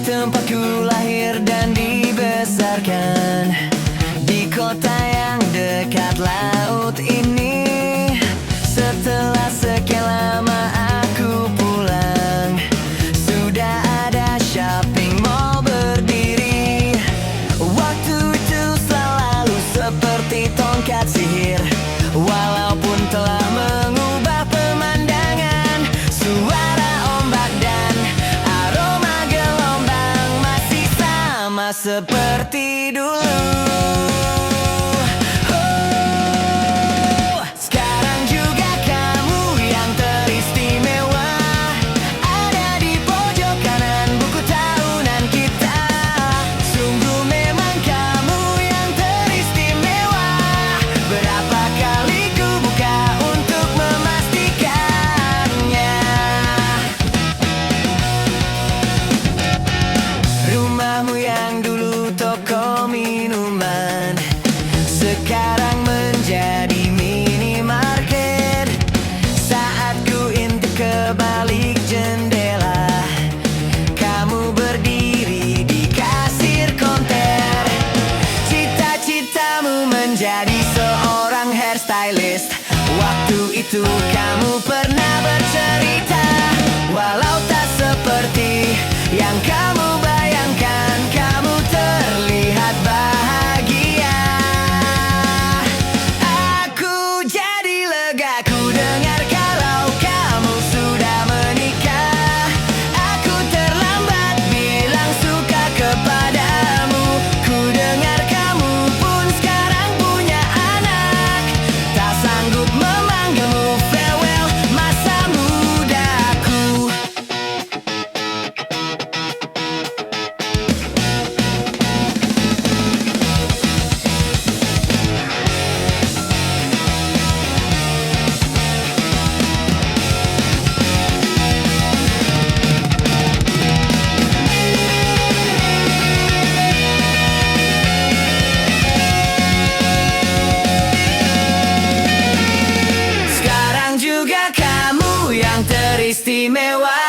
Tempatku lahir dan dibesarkan di kota yang dekat laut ini. Setelah sekian lama aku pulang, sudah ada shopping mall berdiri. Waktu itu selalu seperti tongkat sihir, walaupun telah mengubah pemandangan. Suara ombak dan aroma gelombang masih sama seperti dulu. Sekarang juga kamu yang teristimewa, ada di pojok kanan buku tahunan kita. Sungguh memang kamu yang teristimewa. Berapa kali ku buka untuk memastikannya. Rumahmu yang dulu toko minuman, sekarang menjadi minimarket. Saat ku intip ke balik jendela, kamu berdiri di kasir konter. Cita-citamu menjadi seorang hairstylist. Waktu itu kamu pernah bercerita, walau tak seperti yang kamu bayangkan, kamu terlihat bahagia. Aku jadi lega ku dengar kalau kamu sudah menikah. Aku terlambat bilang suka kepadamu. Ku dengar kamu pun sekarang punya anak. Tak sanggup memanggilmu farewell masa mudaku. Sekarang juga kamu yang teristimewa,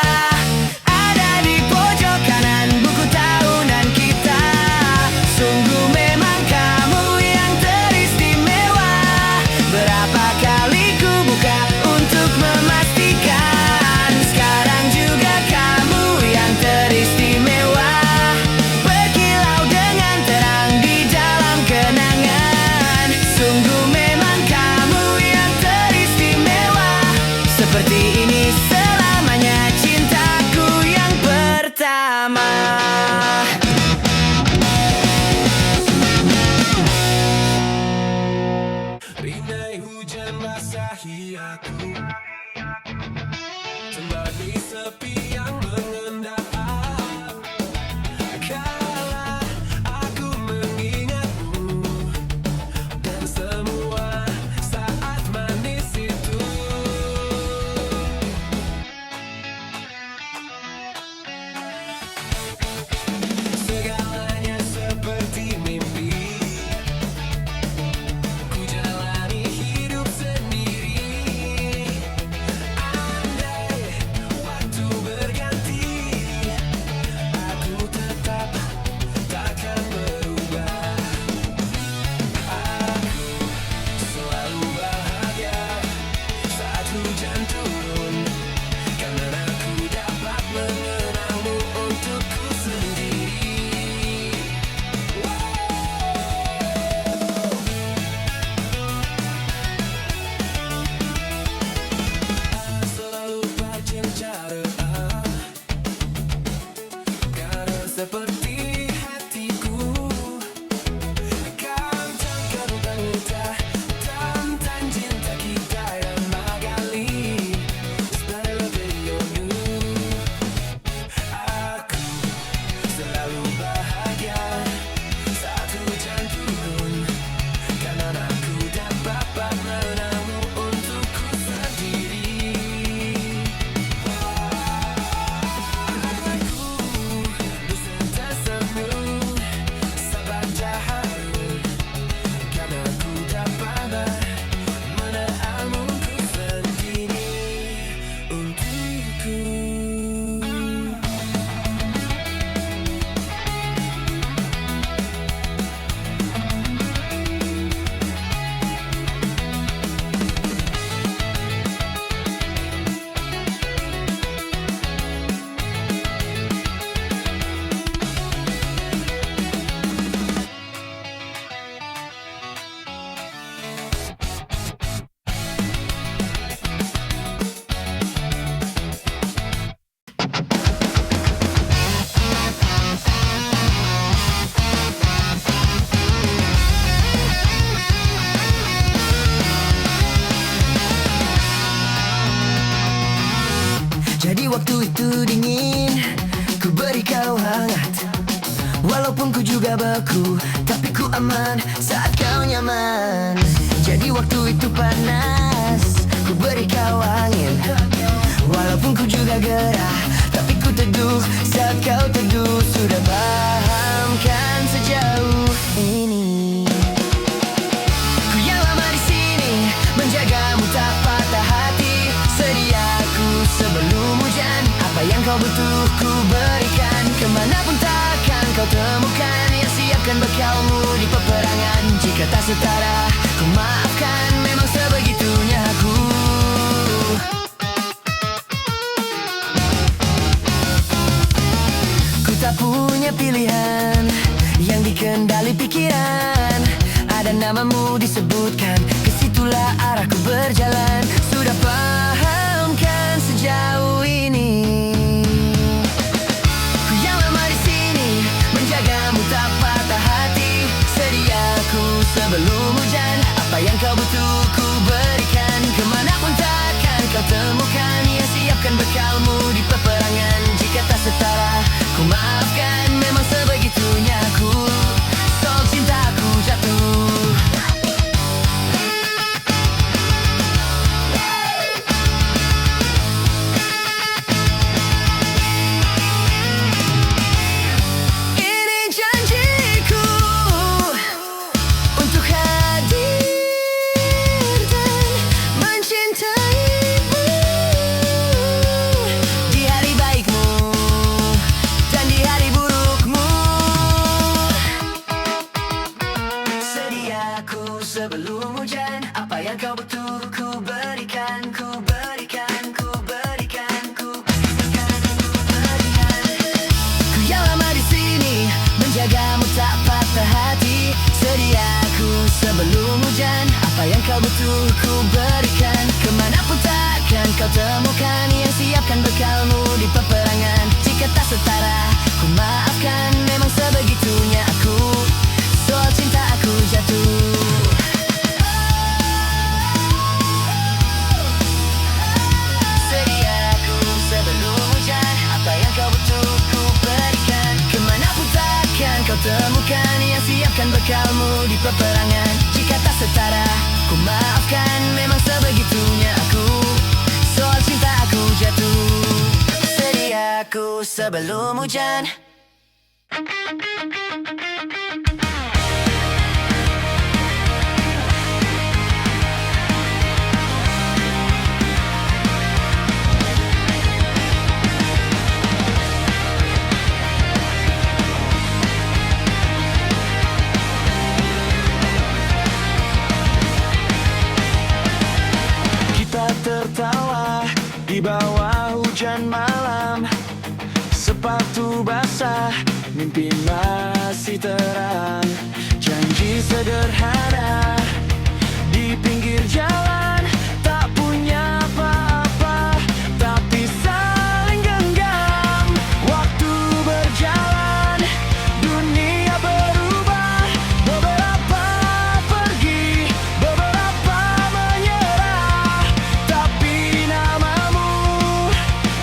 ada di pojok kanan buku tahunan kita. Sungguh memang kamu yang teristimewa. Berapa kali ku buka untuk memastikan. Sekarang juga kamu yang teristimewa, berkilau dengan terang di dalam kenangan. Sungguh memang kamu yang teristimewa. Seperti ini selamanya. itu dingin, ku beri kau hangat. Walaupun ku juga beku, tapi ku aman saat kau nyaman. Jadi waktu itu panas, ku beri kau angin. Walaupun ku juga gerah, tapi ku teduh saat kau teduh. Sudah paham kan sejauh ini? Ku yang lama di sini, menjagamu tak patah hati. Sediaku sebelum hujan, apa yang kau butuh ku berikan. Kemanapun takkan kau temukan yang siapkan bekalmu di peperangan. Jika tak setara, ku maafkan, memang sebegitunya aku. Ku tak punya pilihan yang dikendali pikiran. Ada namamu disebutkan, kesitulah arahku berjalan. Sudah paham kan sejauh ini? Ku yang lama di sini, menjagamu tak patah hati. Sediaku sebelum hujan, apa yang kau butuh ku berikan. Kemanapun takkan kau temukan yang siapkan bekalmu di peperangan. Jika tak setara, ku maafkan, memang sebegitunya aku. Soal cintaku jatuh. Ini janjiku untuk hadir dan mencintaimu di hari baikmu dan di hari burukmu. Sediaku sebelum hujan, apa yang kau butuh ku berikan, ku berikan, ku berikan, ku berikan, ku berikan. Ku yang lama di sini, menjagamu tak patah hati. Sediaku sebelum hujan, apa yang kau butuh ku berikan. Kemanapun takkan kau temukan yang siapkan bekalmu di peperangan. Jika tak setara, ku maafkan, memang sebegitunya aku. Soal cinta aku jatuh. Sediaku sebelum hujan, apa yang kau butuh ku berikan. Kemanapun takkan kau temukan yang siapkan bekalmu di peperangan. Jika tak setara, ku maafkan, memang sebegitunya aku. Soal cinta aku jatuh. Sediaku sebelum hujan. Kita tertawa di bawah hujan malam. Sepatu basah, mimpi masih terang. Janji sederhana di pinggir jalan, tak punya apa-apa, tapi saling genggam. Waktu berjalan, dunia berubah. Beberapa pergi, beberapa menyerah, tapi namamu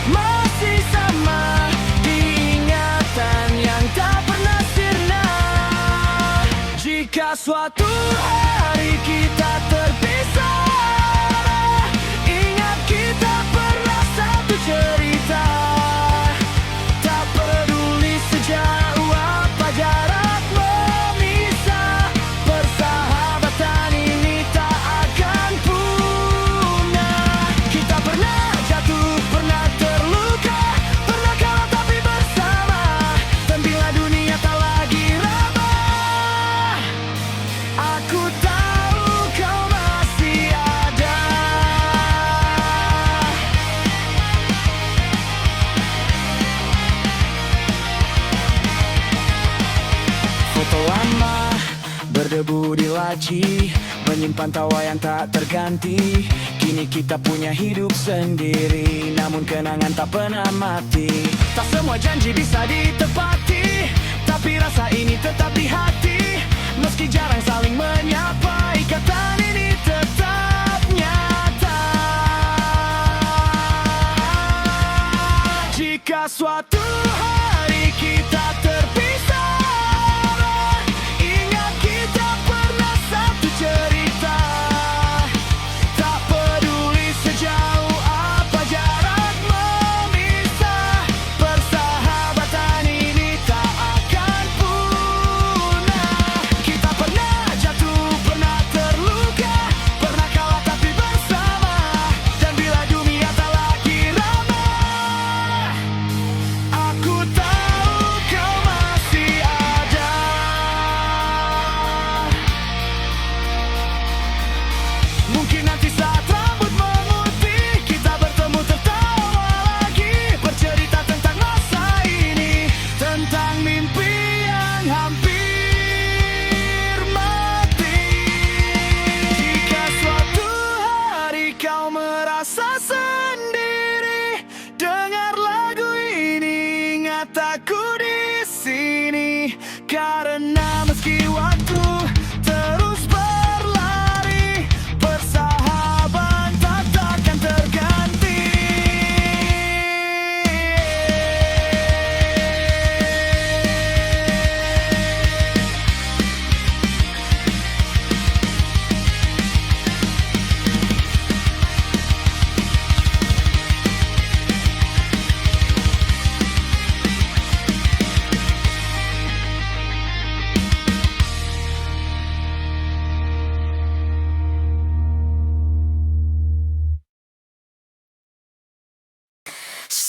masih sama di ingatan yang tak pernah sirna. Jika suatu hari kita terpisah, ingat kita pernah satu cerita. Tak peduli sejauh apa jarak memisah, persahabatan ini tak akan punah. Kita pernah jatuh, pernah terluka, pernah kalah tapi bersama. Dan bila dunia tak lagi ramah, aku tahu kau masih ada. Foto lama berdebu di laci, menyimpan tawa yang tak terganti. Kini kita punya hidup sendiri, namun kenangan tak pernah mati. Tak semua janji bisa ditepati, tapi rasa ini tetap di hati. Meski jarang saling menyapa, ikatan ini tetap nyata. Jika Jika suatu hari kita terpisah, ingat kita pernah satu cerita. Tak peduli sejauh apa jarak memisah, persahabatan ini tak akan punah. Kita pernah jatuh, pernah terluka, pernah kalah tapi bersama. Dan bila dunia tak lagi ramah, aku tahu kau masih ada. Mungkin nanti saat rambut memutih, kita bertemu tertawa lagi, bercerita tentang masa ini, tentang mimpi yang hampir mati. Jika suatu hari kau merasa sendiri, dengar lagu ini, ingat aku di sini. Karena meski waktu terus berlari, persahabatan takkan terganti.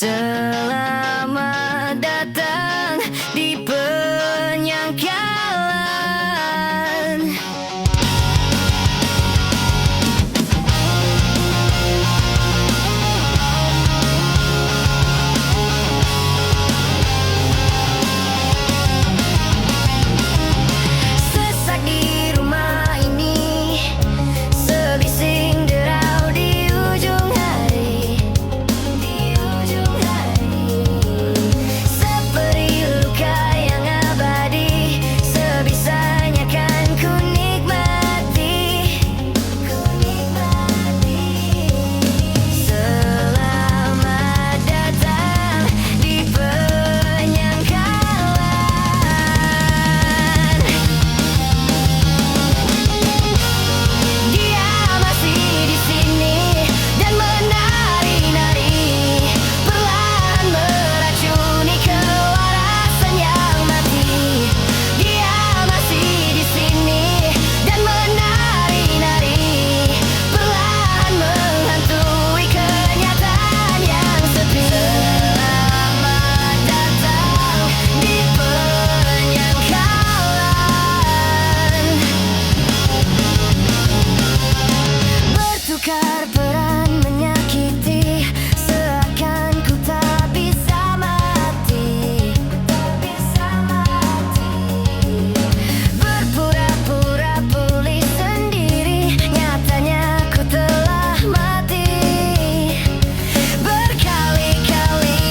Selamat datang di penyangkalan. Sesak di rumah ini, sebising derau di ujung hari. Seperti luka yang abadi, sebisanya kan ku nikmati. Selamat datang di penyangkalan. Dia masih di sini dan menari-nari, perlahan meracuni kewarasan yang mati. Dia masih di sini dan menari-nari, perlahan menghantui kenyataan yang sepi. Selamat datang di penyangkalan. Bertukar peran menyakiti, seakan ku tak bisa mati. Berpura-pura pulih sendiri, nyatanya ku telah mati. Berkali-kali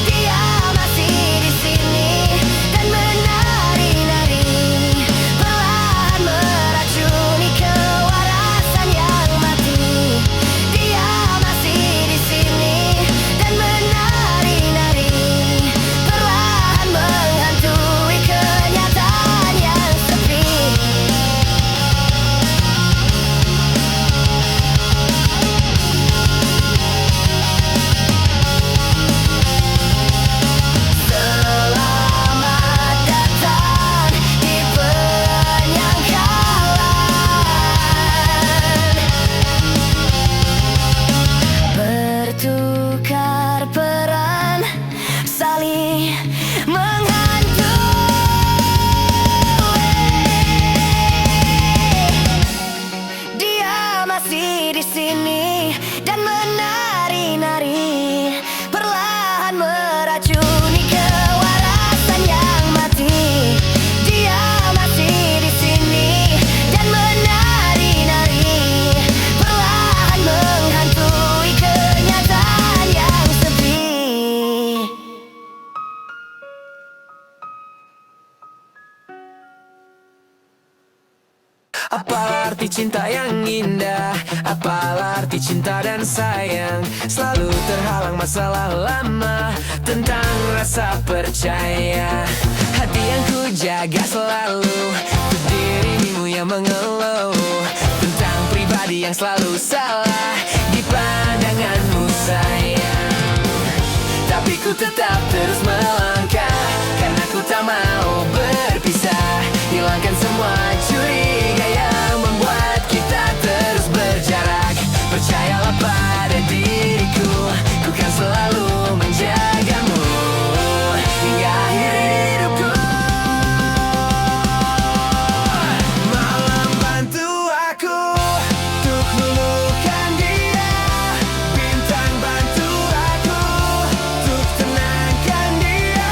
dia masih di sini dan menari-nari, perlahan meracuni kewarasan yang mati. Dia masih di sini dan menari-nari, perlahan menghantui kenyataan yang sepi. Selamat datang di penyangkalan. Bertukar peran, saling menghantui. Dia masih di sini dan menari-nari, perlahan meracuni kewarasan yang mati. Dia masih di sini dan menari-nari, perlahan menghantui kenyataan yang sepi. Apalagi arti cinta yang indah? Apa arti cinta dan sayang? Selalu terhalang masalah lama tentang rasa percaya. Hati yang ku jaga selalu untuk dirimu yang mengeluh tentang pribadi yang selalu salah di pandanganmu sayang. Tapi ku tetap terus melangkah karena ku tak mau berpisah. Hilangkan semua curiga yang membuat kita terus berjarak. Percayalah pada diriku, ku kan selalu menjagamu hingga akhir hidupku. Malam bantu aku untuk meluluhkan dia. Bintang bantu aku untuk tenangkan dia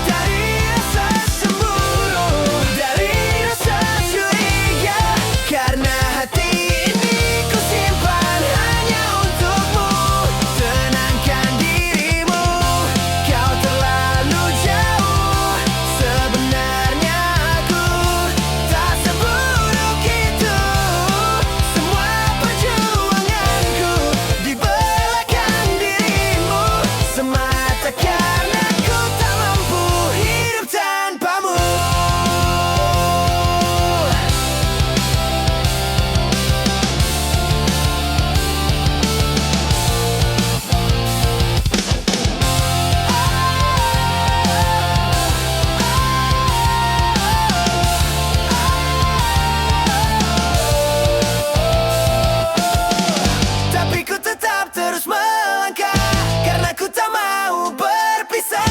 dari rasa cemburu, dari rasa curiga. Karena hati ini ku simpan hanya untukmu. Tenangkan dirimu, kau terlalu jauh. Sebenarnya aku tak seburuk itu. Semua perjuanganku di belakang dirimu, semata karena ku tak mampu hidup tanpamu. Tapi ku tetap terus melangkah karena ku tak mau berpisah.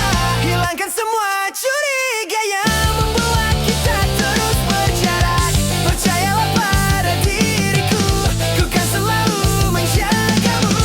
Hilangkan semua curiga yang membuat kita terus berjarak. Percayalah pada diriku, ku kan selalu menjagamu.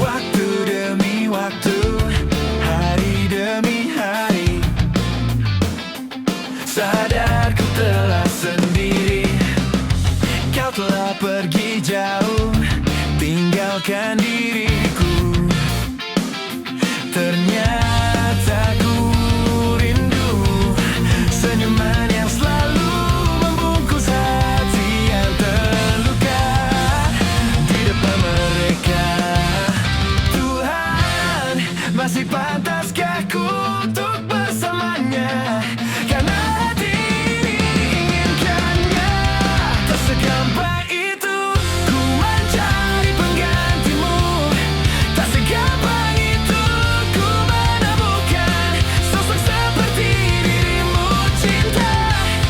Waktu demi waktu, hari demi hari, sadar ku telah sendiri. Kau telah pergi jauh, tinggalkan diriku. Ternyata ku rindu senyuman yang selalu membungkus hati yang terluka di depan mereka. Tuhan, masih pantaskah ku untuk bersamanya? Karena hati ini inginkannya. Tak segampang itu ku mencari penggantimu. Tak segampang itu ku menemukan sosok seperti dirimu. Cinta,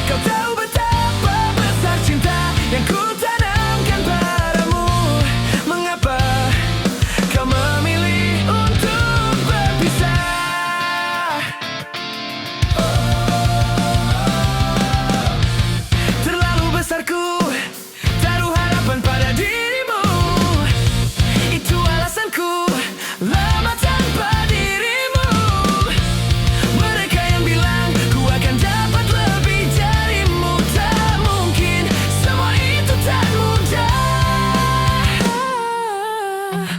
kau tahu betapa besar cinta yang ku tanamkan padamu. Mengapa kau memilih untuk berpisah? Terlalu besar ku taruh harapan pada dirimu. Itu alasanku lama tanpa dirimu. Mereka yang bilang ku akan dapat lebih darimu, tak mungkin, semua itu tak mudah.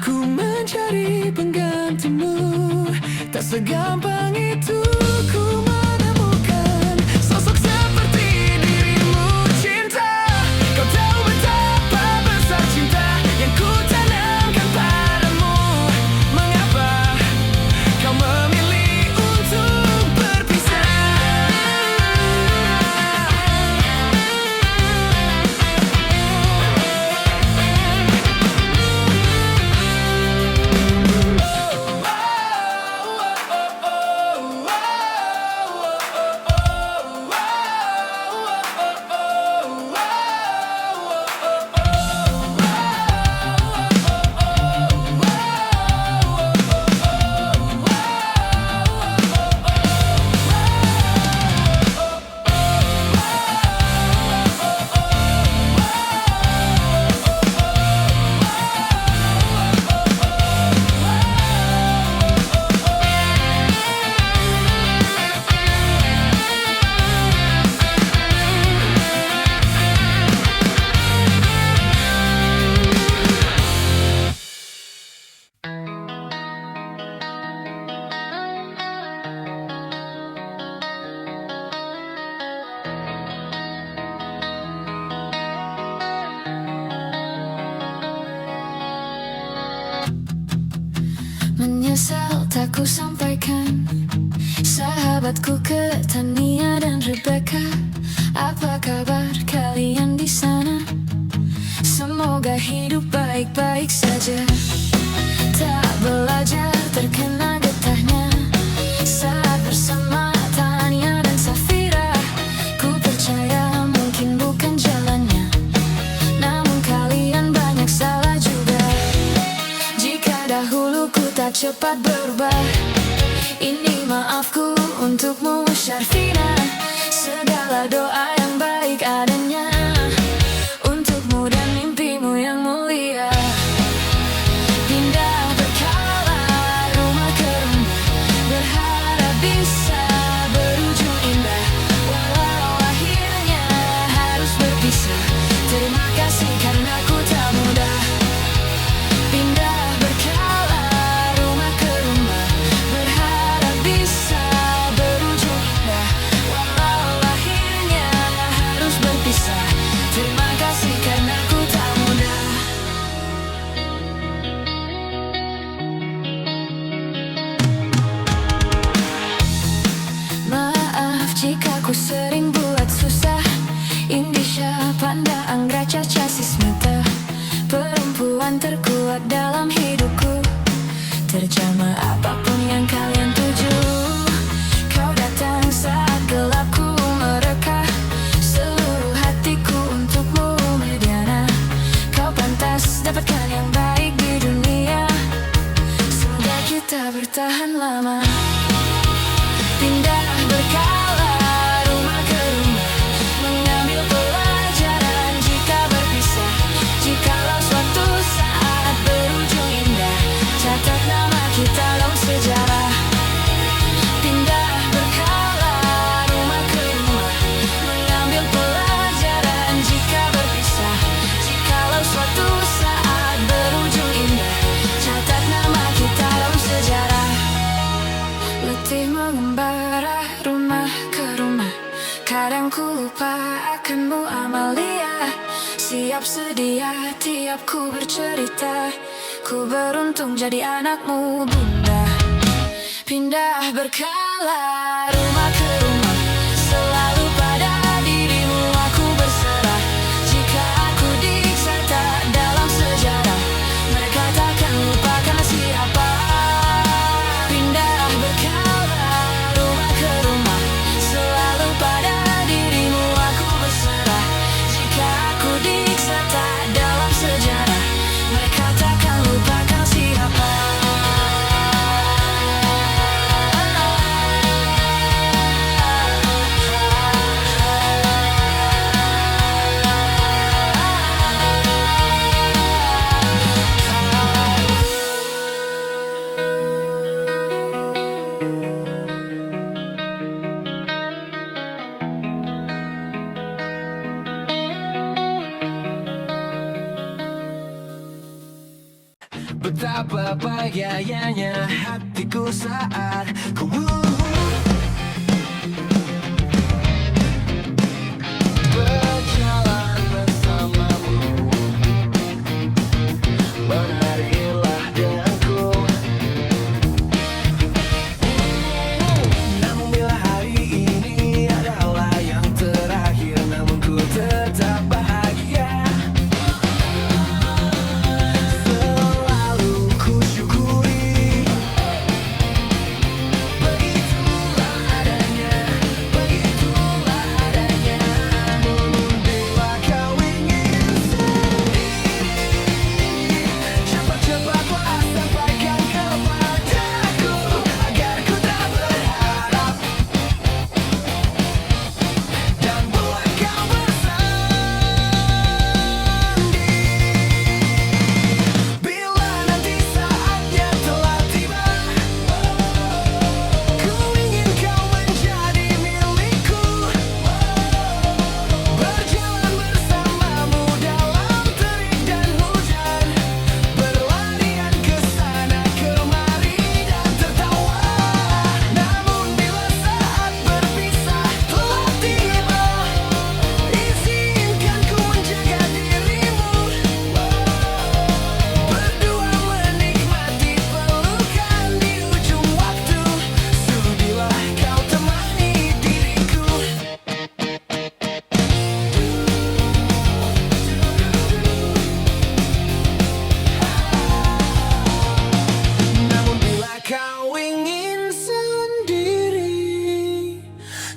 Ku mencari penggantimu, tak segampang itu ku menemukan sosok seperti dirimu. Cinta, kau tahu betapa besar cinta yang ku tanamkan padamu. Mengapa kau memilih untuk berpisah? menyesal tak ku sampaikan. Sahabatku Tania dan Rebecca, apa kabar kalian di sana? Semoga hidup baik-baik saja. Tak belajar terkena getahnya saat bersama Tania dan Safira. Ku percaya mungkin bukan jalannya, namun kalian banyak salah juga. Jika dahulu ku tak cepat berubah, ini maafku untukmu Syarfina. Segala doa yang baik adanya untukmu dan mimpimu yang mulia. Pindah berkala rumah ke rumah, berharap bisa berujung indah. Walau akhirnya harus berpisah, terima kasih karena ku tak mudah. Pindah berkala rumah ke rumah, berharap bisa berujung indah. Walau akhirnya harus berpisah, terima kasih karena ku tak mudah. Maaf jika ku sering buat susah. Indisha, Panda, Anggra, Caca, Sismita, perempuan terkuat dalam hidupku. Terjemah apapun yang kalian tuju. Kau datang saat gelapku mereka, seluruh hatiku untukmu Mediana. Kau pantas dapatkan yang baik di dunia, semoga kita bertahan lama. Pindah berkala rumah ke rumah, mengambil pelajaran jika berpisah. Jikalau suatu saat berujung indah, catat nama kita dalam sejarah. Pindah berkala rumah ke rumah, mengambil pelajaran jika berpisah. Jikalau suatu saat berujung indah, catat nama kita dalam sejarah. Letih mengembara rumah ke rumah, kadang ku lupa akanmu Amalia. Siap sedia tiap ku bercerita, ku beruntung jadi anakmu Bunda. Pindah berkala rumah ke rumah, selalu pada dirimu aku berserah. Jika aku diiksa tak dalam sejarah, mereka takkan lupakan siapa. Pindah berkala rumah ke rumah, selalu pada dirimu aku berserah. Jika aku diiksa tak dalam sejarah, mereka takkan lupakan siapa. Betapa bahagianya hatiku saat ku berjalan bersamamu, menarilah denganku. Namun bila hari ini adalah yang terakhir, namun ku tetap bahagia. Selalu ku syukuri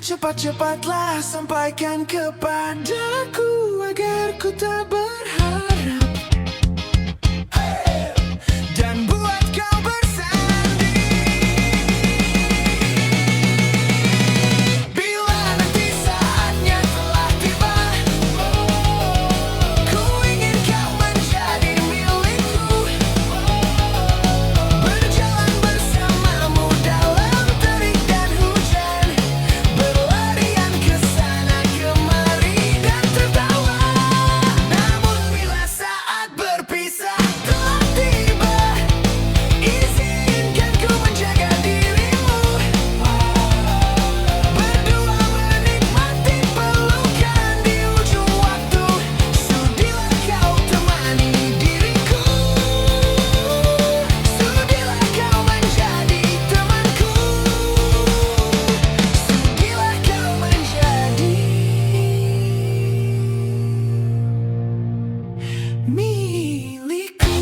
Cepat-cepatlah sampaikan kepadaku agar ku tak berharap, dan buat kau bersanding. Bila nanti saatnya telah tiba, ku ingin kau menjadi milikku. Berjalan bersamamu dalam terik dan hujan, berlarian ke sana kemari dan tertawa. Namun bila saat berpisah telah tiba, izinkan ku menjaga dirimu. Berdua menikmati pelukan di ujung waktu. Sudilah kau temani diriku. Sudilah kau menjadi temanku. Sudilah kau menjadi milikku.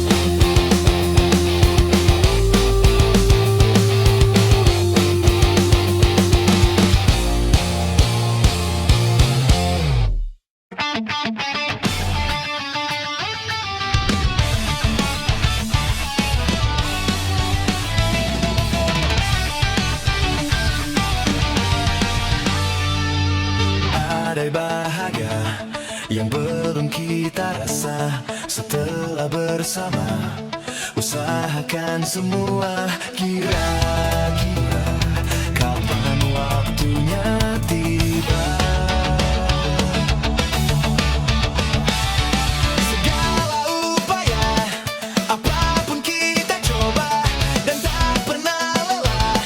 Ada bahagia yang belum kita rasa setelah bersama. Usahakan semua, kira-kira kapan waktunya tiba. Segala upaya, apapun kita coba, dan tak pernah lelah.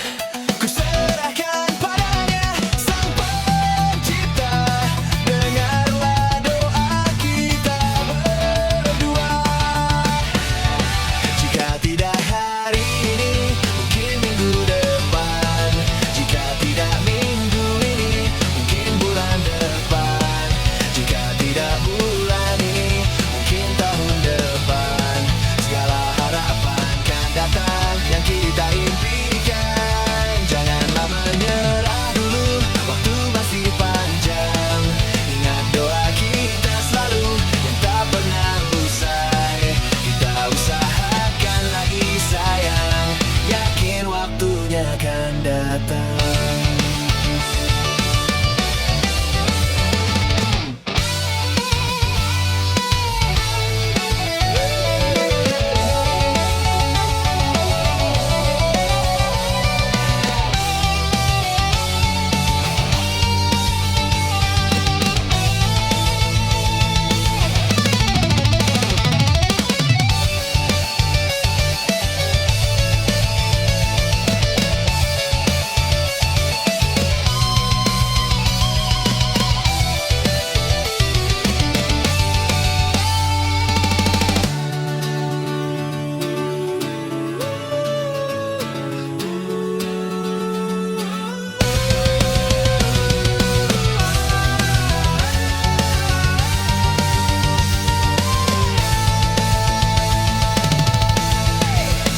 Ku serahkan padanya, Sang Pencipta. Dengarlah doa kita berdua. Jika tidak hari ini, mungkin minggu depan. Jika tidak minggu ini, mungkin bulan depan. Jika tidak bulan ini, mungkin tahun depan. Segala harapan kan datang yang kita impikan. Janganlah menyerah dulu, waktu masih panjang. Ingat doa kita selalu yang tak pernah usai. Kita usahakan lagi sayang, yakin waktunya akan datang.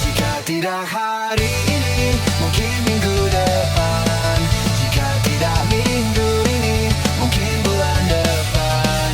Jika tidak hari ini, mungkin minggu depan. Jika tidak minggu ini, mungkin bulan depan.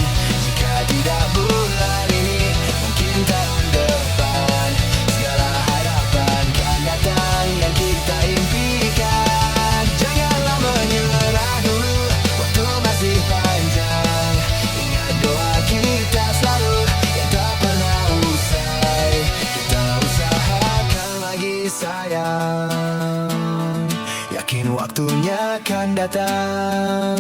Jika tidak bulan ini, mungkin tahun depan. Segala harapan kan datang yang kita impikan. Janganlah menyerah dulu, waktu masih panjang. Ingat doa kita selalu yang tak pernah usai. Kita usahakan lagi sayang, yakin waktunya akan datang.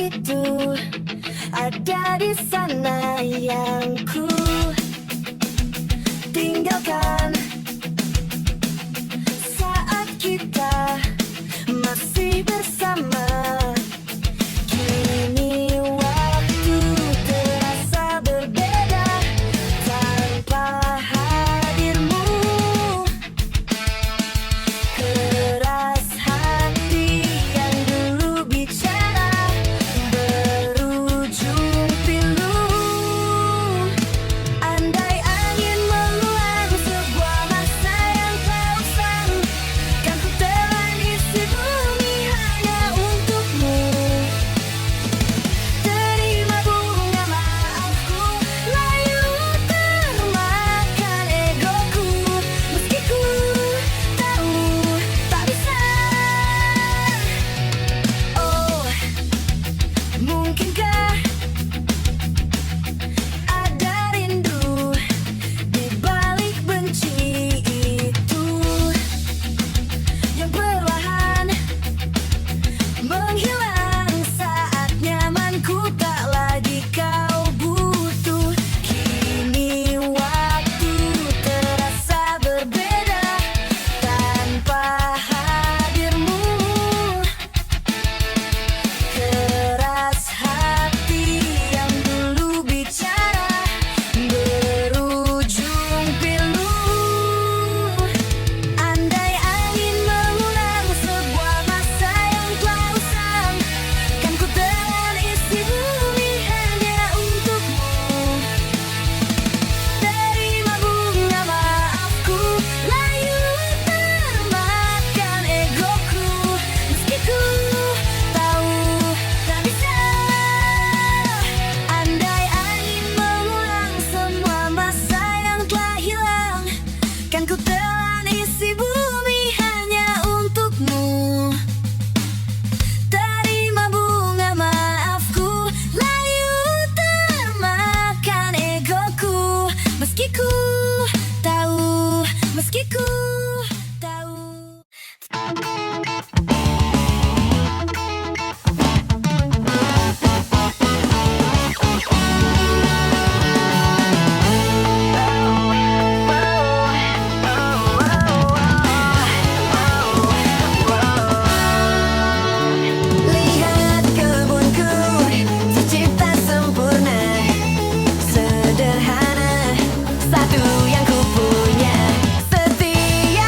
itu ada di sana yang ku tinggalkan saat kita masih bersama. Kini waktu terasa berbeda tanpa hadirmu. Keras hati yang dulu bicara berujung pilu. Andai angin meluang sebuah masa yang telah usang, kan ku telan isi bumi hanya untukmu. Terima bunga maafku, layu termakan egoku, meski ku tahu tak bisa. Oh, mungkinkah ada rindu di balik benci itu yang perlahan menghilang saat nyamanku tak lagi kau butuh. Kini waktu terasa berbeda tanpa hadirmu. Keras hati yang dulu bicara berujung pilu. Andai angin mengulang sebuah masa yang telah usang, kan ku telan isi bumi hanya untukmu. Terima bunga maafku, layu termakan egoku, meski ku tahu tak bisa. Andai angin mengulang semua masa yang telah hilang, kan ku telan isi bumi hanya untukmu. Terima bunga maafku, layu termakan egoku, meski ku tahu, meski ku tahu. Lihat kebunku tercipta sempurna, sederhana, satu yang ku punya. Setiap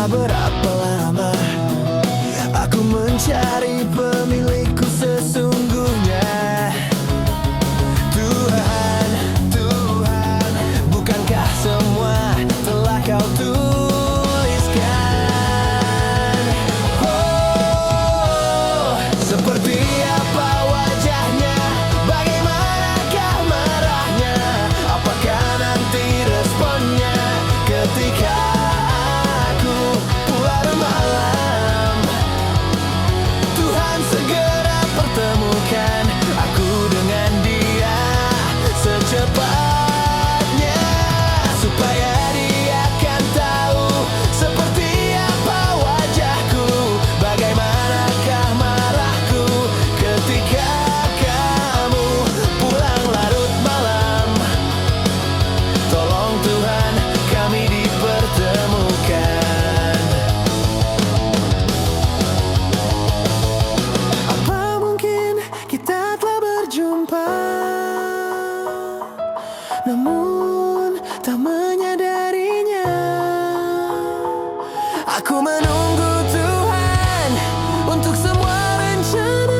Entah berapa lama aku mencari pemilikku sesungguhnya. Tuhan, Tuhan, bukankah semua telah kau tuliskan? Oh, seperti apa wajahnya, bagaimanakah marahnya, apakah nanti responnya ketika aku pulang malam. Tuhan segera pertemukan aku dengan dia secepatnya, supaya dia akan tahu seperti apa wajahku, bagaimanakah marahku ketika kamu pulang larut malam. Tolong Tuhan kami dipertemukan. Apa mungkin kita telah berjumpa, namun tak menyadarinya. Aku menunggu Tuhan untuk semua rencana.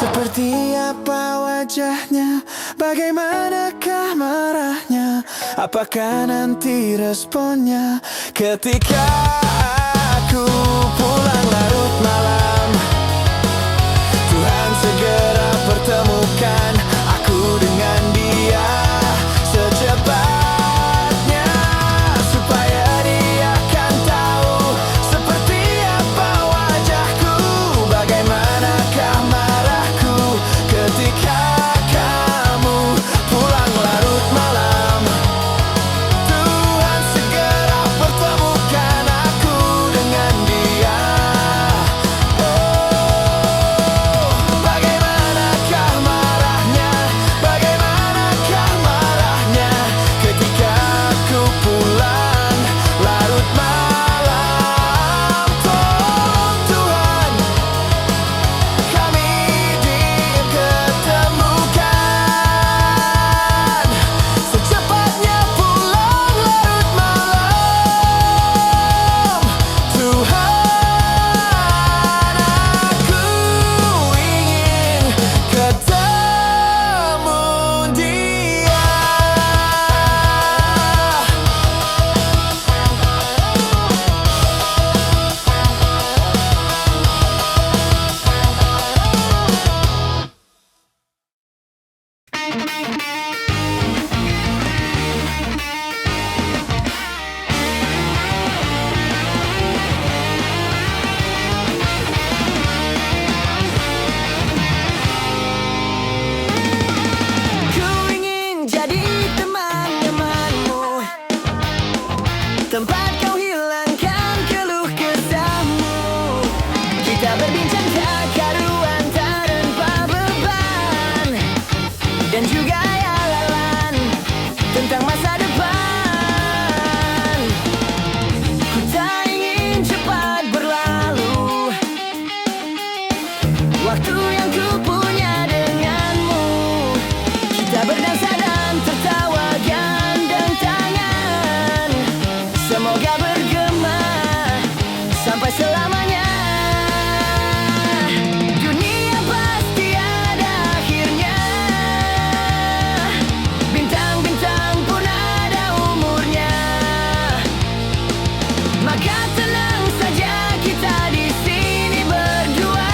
Seperti apa wajahnya, bagaimanakah marahnya, apakah nanti responnya ketika aku pulang larut malam. Tuhan segera pertemukan aku dengan dia secepatnya, supaya dia akan tahu seperti apa wajahku, bagaimanakah marahku ketika kamu pulang larut malam. Tuhan segera pertemukan aku dengan dia. Bagaimanakah marahnya, bagaimanakah marahnya ketika aku pulang larut malam. Tolong Tuhan kami diketemukan, secepatnya pulang larut malam. Tuhan, aku ingin ketemu dia. Ku ingin jadi teman-temanmu, tempat kau hilangkan keluh kesahmu. Kita berbincang tak karuan tanpa beban, dan juga yalan tentang masa depan. Ku tak ingin cepat berlalu waktu yang ku punya denganmu. Kita berdansa dan tertawa gandeng tangan, semoga bergema sampai selamanya. Dunia pasti ada akhirnya, bintang-bintang pun ada umurnya. Maka tenang saja kita di sini berdua.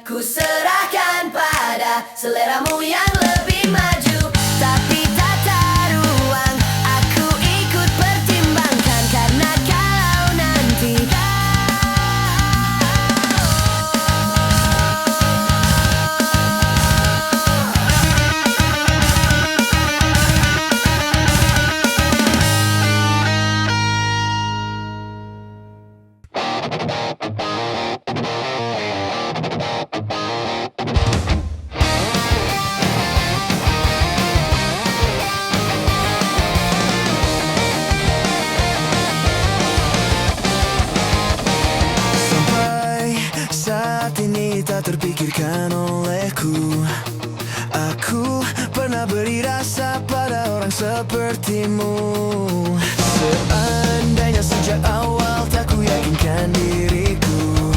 Ku serahkan pada seleramu yang lebih maju. Tapi tata ruang aku ikut pertimbangkan, karena kalau nanti saat ini tak terpikirkan olehku. Aku pernah beri rasa pada orang sepertimu. Seandainya sejak awal tak ku yakinkan diriku,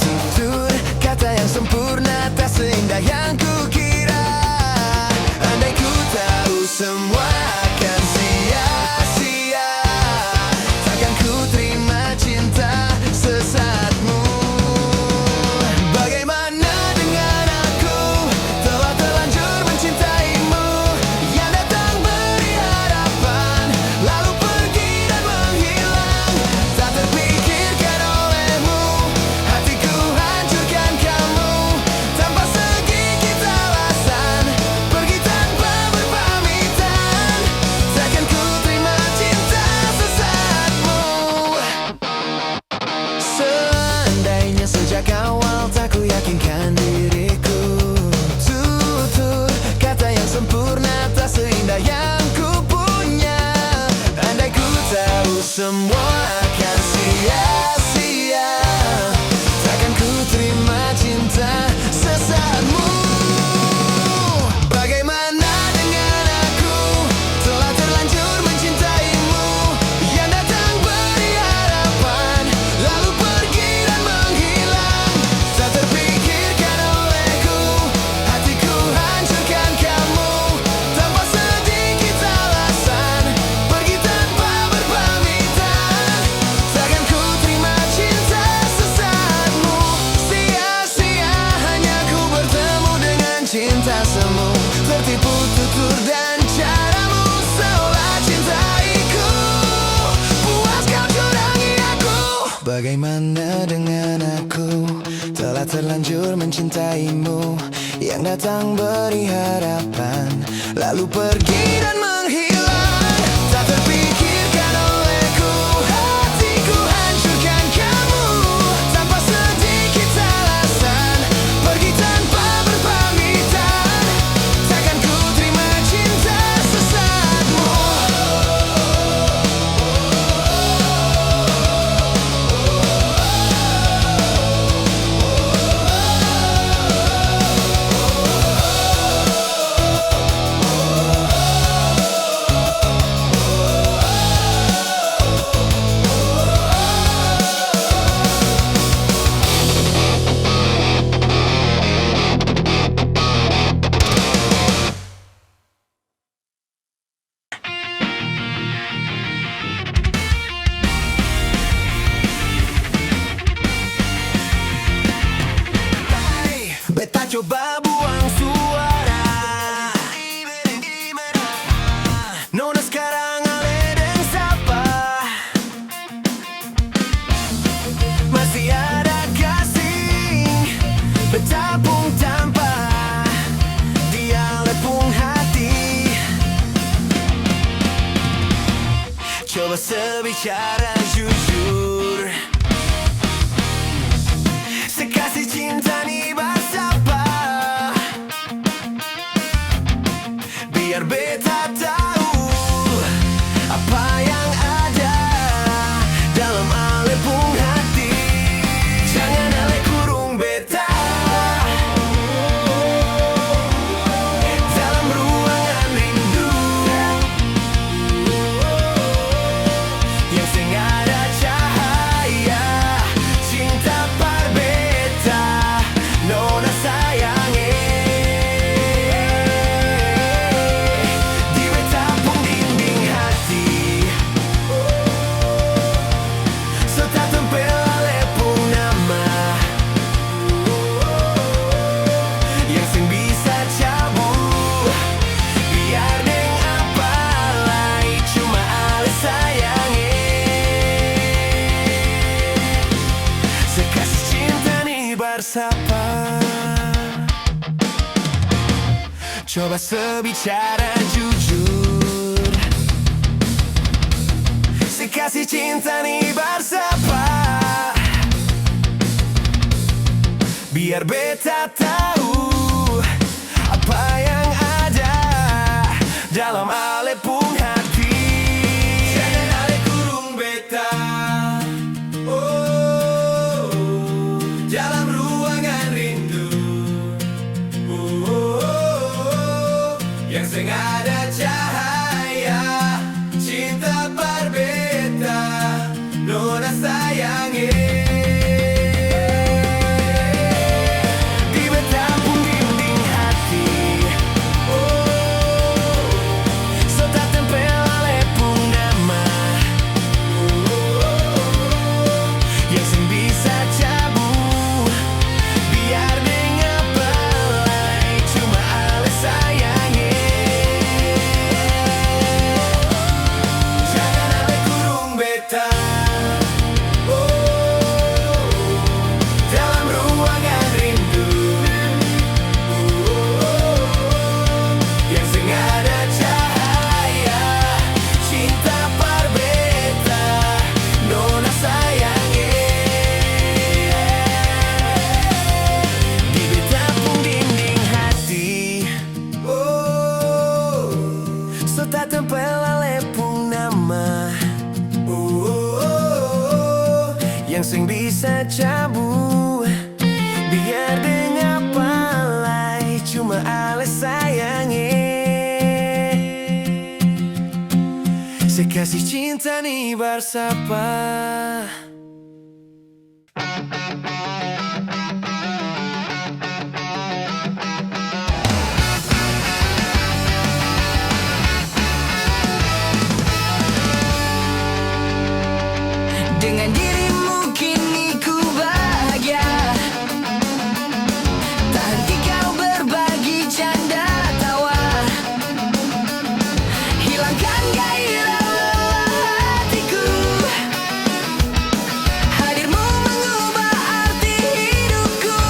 tutur kata yang sempurna tak seindah yang ku kira. Andai ku tahu semua akan sia-sia, takkan ku terima cinta sesaatmu. Sejak awal tak ku yakinkan diriku, tutur kata yang sempurna tak seindah yang ku punya. Andai ku tahu semua akan sia-sia, takkan ku terima cinta sesaatmu. Bagaimana dengan aku, telah terlanjur mencintaimu, yang datang beri harapan lalu pergi dan menghilang. Tak terpikirkan olehku, hatiku hancurkan kamu tanpa sedikit alasan, pergi tanpa berpamitan. Takkan ku terima cinta sesaatmu, sia-sia hanya ku bertemu dengan cinta semu. Tertipu tutur dan caramu seolah cintaiku, puas kau curangi aku. Bagaimana dengan aku, telah terlanjur mencintaimu, yang datang beri harapan lalu pergi dan menghilang. Tak terpikirkan olehku, hatiku hancurkan kamu tanpa sedikit alasan, pergi tanpa berpamitan. Takkan ku terima cinta sesaatmu. Beta coba buang suara, nona sekarang aledeng sapa. Masih ada kasih bertabung tanpa dia lepung hati. Coba sebicara jujur, sekasih cinta nih bersapa, biar beta tahu apa yang ada dalam alepung hati. Jangan ale kurung beta dalam ruangan rindu yang sengaja cahaya cinta par beta, nona sayange. Di beta pun dinding hati Coba sebicara jujur, sekasih cinta nih bersapa, biar beta tahu apa yang ada dalam alepung hati. Jangan ale kurung beta, oh, dalam ruangan rindu, oh, yang sengaja cahaya cinta berbeda, nona sayangi. Tak tempel alepung nama, yang sing bisa cabu, biar dengar palai cuma ale sayangi. Sekasih cinta nih bersapa. Dengan dirimu kini ku bahagia, tak henti kau berbagi canda tawa, hilangkan gairah hatiku. Hadirmu mengubah arti hidupku.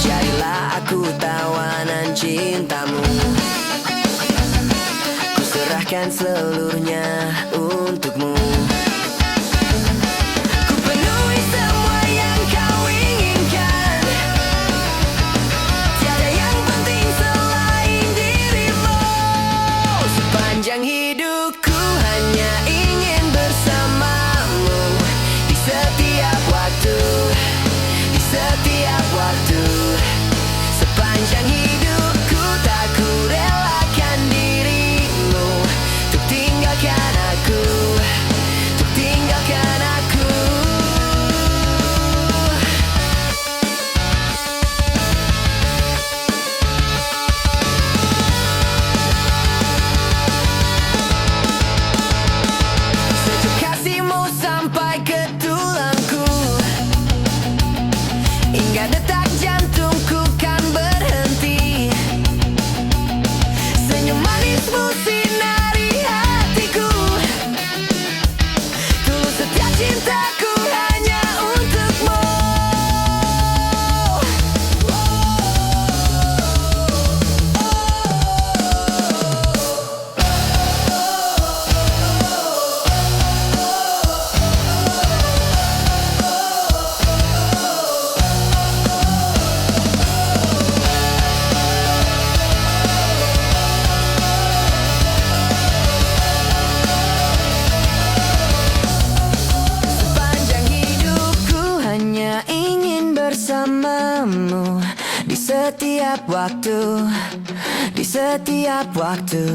Jadilah aku tawanan cintamu, ku serahkan seluruhnya untukmu. Sepanjang hidupku hanya ingin bersamamu, di setiap waktu, di setiap waktu. Sepanjang hidupku tak ku relakan dirimu untuk tinggalkan aku, untuk tinggalkan aku. Sampai ke tulangku, hingga detak jantungku kan berhenti. Senyum manismu sinari hatiku, tulus setiap cintaku hanya untukmu. Bersamamu di setiap waktu, di setiap waktu.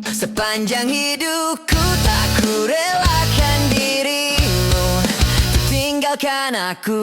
Sepanjang hidupku tak ku relakan dirimu untuk tinggalkan aku.